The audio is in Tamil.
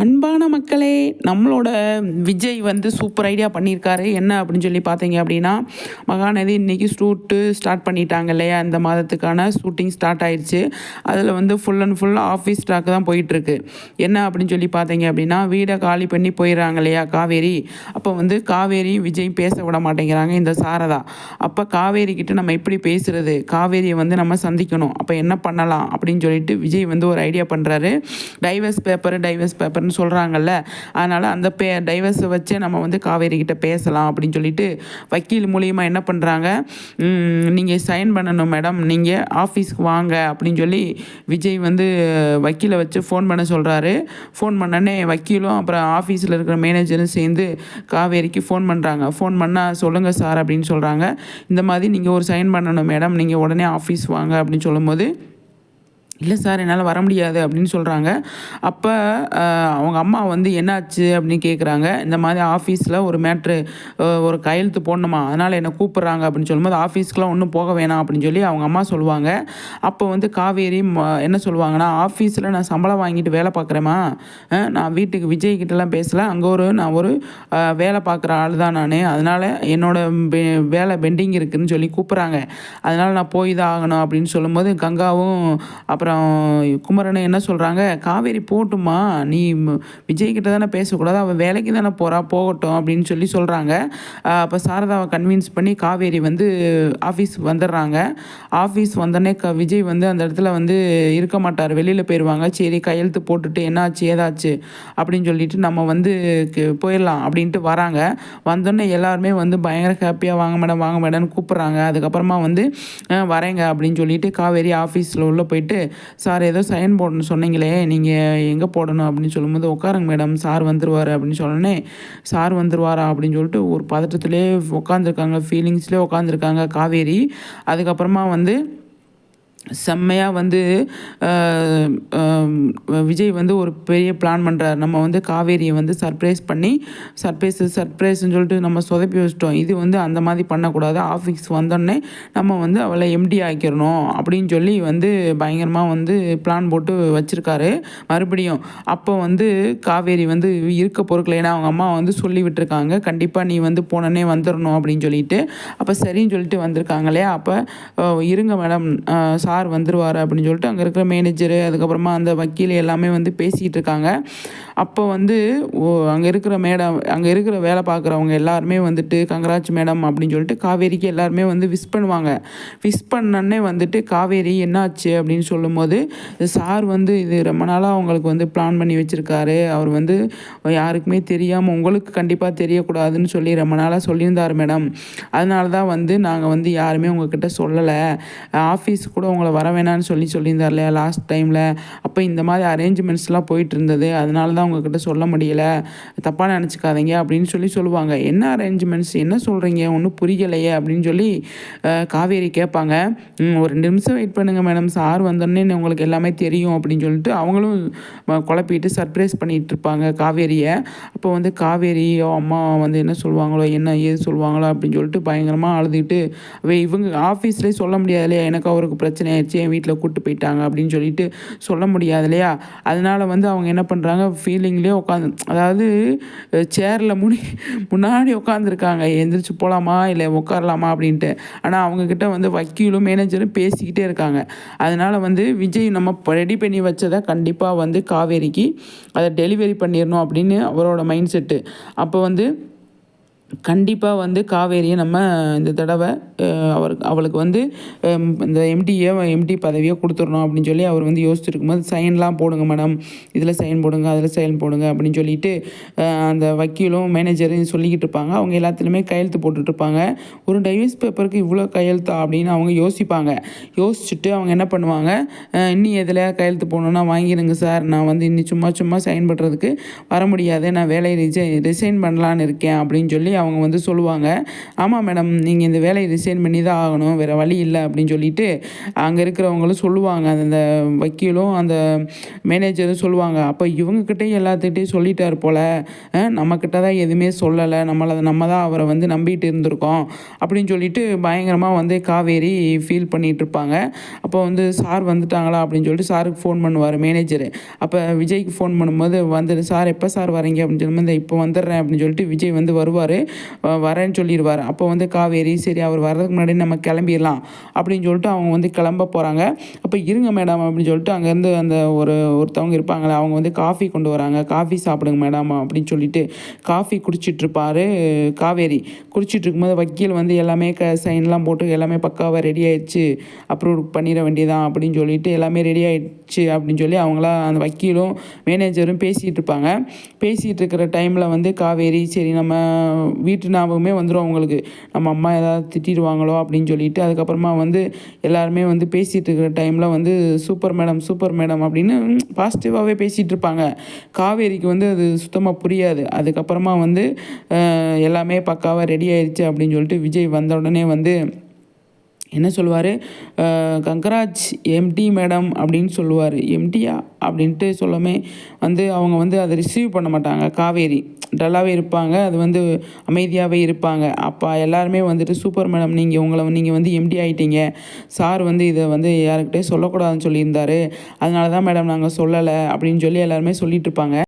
அன்பான மக்களே, நம்மளோட விஜய் வந்து சூப்பர் ஐடியா பண்ணியிருக்காரு. என்ன அப்படின்னு சொல்லி பார்த்தீங்க அப்படின்னா, மகாநதி இன்னைக்கு ஸ்டார்ட் பண்ணிட்டாங்க இல்லையா? இந்த மாதத்துக்கான ஷூட்டிங் ஸ்டார்ட் ஆயிடுச்சு. அதில் வந்து full and full office stock தான் போயிட்டுருக்கு. என்ன அப்படின்னு சொல்லி பார்த்தீங்க அப்படின்னா, வீடை காலி பண்ணி போயிடுறாங்க இல்லையா காவேரி. அப்போ வந்து காவேரி விஜய் பேச விட மாட்டேங்கிறாங்க இந்த சாரதா. அப்போ காவேரி கிட்ட நம்ம எப்படி பேசுறது? காவேரியை வந்து நம்ம சந்திக்கணும். அப்போ என்ன பண்ணலாம் அப்படின்னு சொல்லிட்டு விஜய் வந்து ஒரு ஐடியா பண்ணுறாரு. டைவர்ஸ் பேப்பர்னு சொல்கிறாங்கல்ல, அதனால் அந்த டைவர்ஸை வச்சே நம்ம வந்து காவேரி கிட்ட பேசலாம் அப்படின்னு சொல்லிட்டு வக்கீல் மூலியமாக என்ன பண்ணுறாங்க, நீங்கள் சைன் பண்ணணும் மேடம், நீங்கள் ஆஃபீஸ்க்கு வாங்க அப்படின்னு சொல்லி விஜய் வந்து வக்கீலை வச்சு ஃபோன் பண்ண சொல்கிறாரு. ஃபோன் பண்ணனே வக்கீலும் அப்புறம் ஆஃபீஸில் இருக்கிற மேனேஜரும் சேர்ந்து காவேரிக்கு ஃபோன் பண்ணுறாங்க. ஃபோன் பண்ணால் சொல்லுங்கள் சார் அப்படின்னு சொல்கிறாங்க. இந்த மாதிரி நீங்கள் ஒரு சைன் பண்ணணும் மேடம், நீங்கள் உடனே ஆஃபீஸ் வாங்க அப்படின்னு சொல்லும்போது, இல்லை சார் என்னால் வர முடியாது அப்படின்னு சொல்கிறாங்க. அப்போ அவங்க அம்மா வந்து என்னாச்சு அப்படின்னு கேட்குறாங்க. இந்த மாதிரி ஆஃபீஸில் ஒரு மேட்ரு, ஒரு கையெழுத்து போடணுமா, அதனால் என்னை கூப்பிட்றாங்க அப்படின்னு சொல்லும்போது, ஆஃபீஸ்க்குலாம் ஒன்றும் போக வேணாம் அப்படின்னு சொல்லி அவங்க அம்மா சொல்லுவாங்க. அப்போ வந்து காவேரி என்ன சொல்லுவாங்கன்னா, ஆஃபீஸில் நான் சம்பளம் வாங்கிட்டு வேலை பார்க்குறேம்மா, நான் வீட்டுக்கு விஜய் கிட்டலாம் பேசலை, அங்கே நான் ஒரு வேலை பார்க்குற ஆள் தான் நான், அதனால் என்னோடய வேலை பெண்டிங் இருக்குதுன்னு சொல்லி கூப்பிட்றாங்க, அதனால் நான் போய் தான் ஆகணும் அப்படின்னு சொல்லும்போது, கங்காவும் அப்புறம் குமரனை என்ன சொல்கிறாங்க, காவேரி போட்டுமா, நீ விஜய்கிட்ட தானே பேசக்கூடாது, அவள் வேலைக்கு தானே போகட்டும் அப்படின்னு சொல்லி சொல்கிறாங்க. அப்போ சாரதாவை கன்வின்ஸ் பண்ணி காவேரி வந்து ஆஃபீஸ் வந்துடுறாங்க. ஆஃபீஸ் வந்தோடனே விஜய் வந்து அந்த இடத்துல வந்து இருக்க மாட்டார், வெளியில் போயிடுவாங்க. சரி கையெழுத்து போட்டுட்டு என்னாச்சு ஏதாச்சு அப்படின்னு சொல்லிட்டு நம்ம வந்து போயிடலாம் அப்படின்ட்டு வராங்க. வந்தோடனே எல்லாருமே வந்து பயங்கர ஹாப்பியாக வாங்க மேடம்னு கூப்பிட்றாங்க. அதுக்கப்புறமா வந்து வரேங்க அப்படின்னு சொல்லிட்டு காவேரி ஆஃபீஸில் உள்ளே போயிட்டு, சார் ஏதோ சைன் போடணும்னு சொன்னீங்களே, நீங்கள் எங்கே போடணும் அப்படின்னு சொல்லும்போது, உட்காருங்க மேடம் சார் வந்துடுவார் அப்படின்னு சொன்னோன்னே, சார் வந்துடுவாரா அப்படின்னு சொல்லிட்டு ஒரு பதட்டத்திலே உட்காந்துருக்காங்க, ஃபீலிங்ஸ்லேயே உட்காந்துருக்காங்க காவேரி. அதுக்கப்புறமா வந்து செம்மையாக வந்து விஜய் வந்து ஒரு பெரிய பிளான் பண்ணுறாரு. நம்ம வந்து காவேரியை வந்து சர்ப்ரைஸ்ன்னு சொல்லிட்டு நம்ம சொதப்பி வச்சிட்டோம், இது வந்து அந்த மாதிரி பண்ணக்கூடாது, ஆஃபீஸ் வந்தோடனே நம்ம வந்து அவளை எம்டி ஆக்கிடணும் அப்படின்னு சொல்லி வந்து பயங்கரமாக வந்து பிளான் போட்டு வச்சுருக்காரு மறுபடியும். அப்போ வந்து காவேரி வந்து இருக்க பொறுக்கல, ஏன்னா அவங்க அம்மா வந்து சொல்லி விட்டுருக்காங்க, கண்டிப்பாக நீ வந்து போனோடனே வந்துடணும் அப்படின்னு சொல்லிட்டு. அப்போ சரின்னு சொல்லிட்டு வந்திருக்காங்க இல்லையா. அப்போ இருங்க மேடம், சார் வந்துடுவார் அப்படின்னு சொல்லிட்டு அங்கே இருக்கிற மேனேஜரு, அதுக்கப்புறமா அந்த வக்கீல் எல்லாமே வந்து பேசிகிட்டு இருக்காங்க. அப்போ வந்து அங்கே இருக்கிற வேலை பார்க்குறவங்க எல்லாருமே வந்துட்டு கங்கராஜ் மேடம் அப்படின்னு சொல்லிட்டு காவேரிக்கு எல்லாருமே வந்து விஷ் பண்ணுவாங்க. விஷ் பண்ணோன்னே வந்துட்டு காவேரி என்னாச்சு அப்படின்னு சொல்லும்போது, சார் வந்து இது ரொம்ப நாளாக அவங்களுக்கு வந்து பிளான் பண்ணி வச்சுருக்காரு, அவர் வந்து யாருக்குமே தெரியாமல் உங்களுக்கு கண்டிப்பாக தெரியக்கூடாதுன்னு சொல்லி ரொம்ப நாளாக சொல்லியிருந்தார் மேடம், அதனால தான் வந்து நாங்கள் வந்து யாருமே உங்ககிட்ட சொல்லலை, ஆஃபீஸ் கூட உங்களை வர வேணான்னு சொல்லியிருந்தார் இல்லையா லாஸ்ட் டைமில், அப்போ இந்த மாதிரி அரேஞ்ச்மெண்ட்ஸ்லாம் போயிட்டு இருந்தது, அதனால தான் உங்ககிட்ட சொல்ல முடியல, தப்பாக நினச்சிக்காதீங்க அப்படின்னு சொல்லுவாங்க. என்ன அரேஞ்ச்மெண்ட்ஸ், என்ன சொல்கிறீங்க, ஒன்றும் புரியலையே அப்படின்னு சொல்லி காவேரி கேட்பாங்க. ஒரு 2 நிமிஷம் வெயிட் பண்ணுங்கள் மேடம், சார் வந்தோடனே உங்களுக்கு எல்லாமே தெரியும் அப்படின்னு சொல்லிட்டு அவங்களும் குழப்பிட்டு சர்ப்ரைஸ் பண்ணிகிட்டு இருப்பாங்க காவேரியை. அப்போ வந்து காவேரி அம்மா வந்து என்ன சொல்லுவாங்களோ, என்ன ஏது சொல்லுவாங்களோ அப்படின்னு சொல்லிட்டு பயங்கரமாக அழுதுகிட்டு, இவங்க ஆஃபீஸ்லேயே சொல்ல முடியாது இல்லையா, எனக்கு அவருக்கு பிரச்சனை ஆயிடுச்சு, என் வீட்டில் கூப்பிட்டு போயிட்டாங்க அப்படின்னு சொல்லிட்டு சொல்ல முடியாது இல்லையா. அதனால் வந்து அவங்க என்ன பண்ணுறாங்க, ஃபீலிங்லேயே அதாவது சேரில் முன்னாடி உட்காந்துருக்காங்க, எந்திரிச்சு போகலாமா இல்லை உட்காரலாமா அப்படின்ட்டு. ஆனால் அவங்கக்கிட்ட வந்து வக்கீலும் மேனேஜரும் பேசிக்கிட்டே இருக்காங்க. அதனால் வந்து விஜய் நம்ம ரெடி பண்ணி வச்சதை கண்டிப்பாக வந்து காவேரிக்கு அதை டெலிவரி பண்ணிடணும் அப்படின்னு அவரோட மைண்ட் செட்டு. அப்போ வந்து கண்டிப்பாக வந்து காவேரியை நம்ம இந்த தடவை அவளுக்கு வந்து இந்த எம்டி பதவியை கொடுத்துடணும் அப்படின்னு சொல்லி அவர் வந்து யோசிச்சுருக்கும்போது, சைன்லாம் போடுங்க மேடம், இதில் சைன் போடுங்க அதில் சைன் போடுங்க அப்படின்னு சொல்லிட்டு அந்த வக்கீலும் மேனேஜரும் சொல்லிக்கிட்டு இருப்பாங்க. அவங்க எல்லாத்துலேயுமே கையெழுத்து போட்டுட்ருப்பாங்க. ஒரு டைவர்ஸ் பேப்பருக்கு இவ்வளோ கையெழுத்தா அப்படின்னு அவங்க யோசிப்பாங்க. யோசிச்சுட்டு அவங்க என்ன பண்ணுவாங்க, இன்னும் எதில் கையெழுத்து போடணுன்னா வாங்கிடுங்க சார், நான் வந்து இன்னும் சும்மா சைன் பண்ணுறதுக்கு வர முடியாது, நான் வேலையை ரிசைன் பண்ணலான்னு இருக்கேன் அப்படின்னு சொல்லி அவங்க வந்து சொல்லுவாங்க. ஆமாம் மேடம், நீங்கள் இந்த வேலையை ரிசைன் பண்ணி தான் ஆகணும், வேறு வழி இல்லை அப்படின்னு சொல்லிட்டு அங்கே இருக்கிறவங்களும் சொல்லுவாங்க. அந்த வக்கீலும் அந்த மேனேஜரும் சொல்லுவாங்க. அப்போ இவங்கக்கிட்டேயும் எல்லாத்துக்கிட்டையும் சொல்லிட்டார் போல், நம்மக்கிட்ட தான் எதுவுமே சொல்லலை, நம்ம தான் அவரை வந்து நம்பிட்டு இருந்திருக்கோம் அப்படின்னு சொல்லிட்டு பயங்கரமாக வந்து காவேரி ஃபீல் பண்ணிகிட்ருப்பாங்க. அப்போ வந்து சார் வந்துட்டாங்களா அப்படின்னு சொல்லிட்டு சாருக்கு ஃபோன் பண்ணுவார் மேனேஜரு. அப்போ விஜய்க்கு ஃபோன் பண்ணும்போது வந்துடு சார், எப்போ சார் வரீங்க அப்படின்னு சொல்லும்போது இப்போ வந்துடுறேன் அப்படின்னு சொல்லிட்டு விஜய் வந்து வருவார், வரேன்னு சொல்லிடுவார். அப்போ வந்து காவேரி சரி அவர் வர்றதுக்கு முன்னாடி நம்ம கிளம்பிடலாம் அப்படின்னு சொல்லிட்டு அவங்க வந்து கிளம்ப போகிறாங்க. அப்போ இருங்க மேடம் அப்படின்னு சொல்லிட்டு அங்கேருந்து அந்த ஒருத்தவங்க இருப்பாங்களே, அவங்க வந்து காஃபி கொண்டு வராங்க. காஃபி சாப்பிடுங்க மேடம் அப்படின்னு சொல்லிட்டு காஃபி குடிச்சிட்ருப்பார் காவேரி. குடிச்சிட்டு இருக்கும்போது வக்கீல் வந்து எல்லாமே சைன்லாம் போட்டு எல்லாமே பக்காவாக ரெடி ஆயிடுச்சு, அப்ரூவ் பண்ணிட வேண்டியதான் அப்படின்னு சொல்லிட்டு எல்லாமே ரெடி ஆயிடுச்சு அப்படின்னு சொல்லி அவங்களாம் அந்த வக்கீலும் மேனேஜரும் பேசிகிட்டு இருப்பாங்க. பேசிகிட்டு இருக்கிற டைமில் வந்து காவேரி சரி நம்ம வீட்டு ஞாபகமே வந்துடும் அவங்களுக்கு, நம்ம அம்மா ஏதாவது திட்டிடுவாங்களோ அப்படின்னு சொல்லிட்டு அதுக்கப்புறமா வந்து எல்லாருமே வந்து பேசிகிட்டு இருக்கிற டைமில் வந்து சூப்பர் மேடம் சூப்பர் மேடம் அப்படின்னு பாசிட்டிவாகவே பேசிகிட்டு இருப்பாங்க. காவேரிக்கு வந்து அது சுத்தமாக புரியாது. அதுக்கப்புறமா வந்து எல்லாமே பக்காவாக ரெடி ஆயிடுச்சு அப்படின்னு சொல்லிட்டு விஜய் வந்த உடனே வந்து என்ன சொல்லுவார், கங்கராஜ் எம்டி மேடம் அப்படின்னு சொல்லுவார். எம்டியா அப்படின்ட்டு சொல்லமே வந்து அவங்க வந்து அதை ரிசீவ் பண்ண மாட்டாங்க. காவேரி டல்லாகவே இருப்பாங்க, அது வந்து அமைதியாகவே இருப்பாங்க. அப்போ எல்லாருமே வந்துட்டு சூப்பர் மேடம் நீங்கள் வந்து எம்டி ஆகிட்டீங்க, சார் வந்து இதை வந்து யாருக்கிட்டே சொல்லக்கூடாதுன்னு சொல்லியிருந்தாரு, அதனால தான் மேடம் நாங்கள் சொல்லலை அப்படின்னு சொல்லி எல்லாருமே சொல்லிட்டு இருப்பாங்க.